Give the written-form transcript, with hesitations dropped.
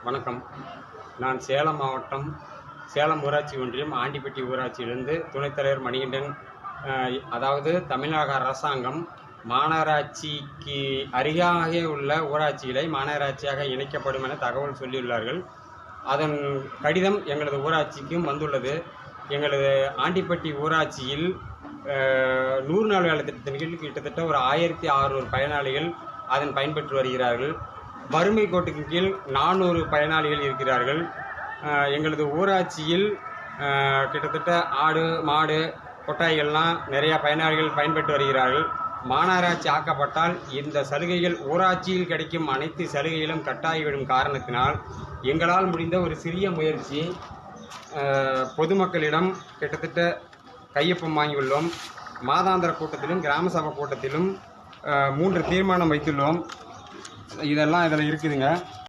வணக்கம். நான் சேலம் மாவட்டம் சேலம் ஊராட்சி ஒன்றியம் ஆண்டிப்பட்டி ஊராட்சியிலிருந்து துணைத் தலைவர் மணிகண்டன். அதாவது தமிழக அரசாங்கம் மாநகராட்சிக்கு அருகாக உள்ள ஊராட்சிகளை மாநகராட்சியாக இணைக்கப்படும் என தகவல் சொல்லியுள்ளார்கள். அதன் கடிதம் எங்களது ஊராட்சிக்கும் வந்துள்ளது. எங்களது ஆண்டிப்பட்டி ஊராட்சியில் 100 நாள் வேலை திட்டத்தின் கீழ் கிட்டத்தட்ட ஒரு 1600 பயனாளிகள் அதன் பயன்பெற்று வருகிறார்கள். வறுமை கோட்டுக்கு கீழ் 400 பயனாளிகள் இருக்கிறார்கள். எங்களது ஊராட்சியில் கிட்டத்தட்ட ஆடு மாடு கொட்டாய்கள்லாம் நிறையா பயனாளிகள் பயன்பெற்று வருகிறார்கள். மாநகராட்சி ஆக்கப்பட்டால் இந்த சலுகைகள் ஊராட்சியில் கிடைக்கும் அனைத்து சலுகைகளும் கட்டாகிவிடும் காரணத்தினால் எங்களால் முடிந்த ஒரு சிறிய முயற்சி பொதுமக்களிடம் கிட்டத்தட்ட கையொப்பம் வாங்கியுள்ளோம். மாதாந்திர கூட்டத்திலும் கிராம சபை கூட்டத்திலும் 3 தீர்மானம் வைத்துள்ளோம். இதெல்லாம் இதில் இருக்குதுங்க.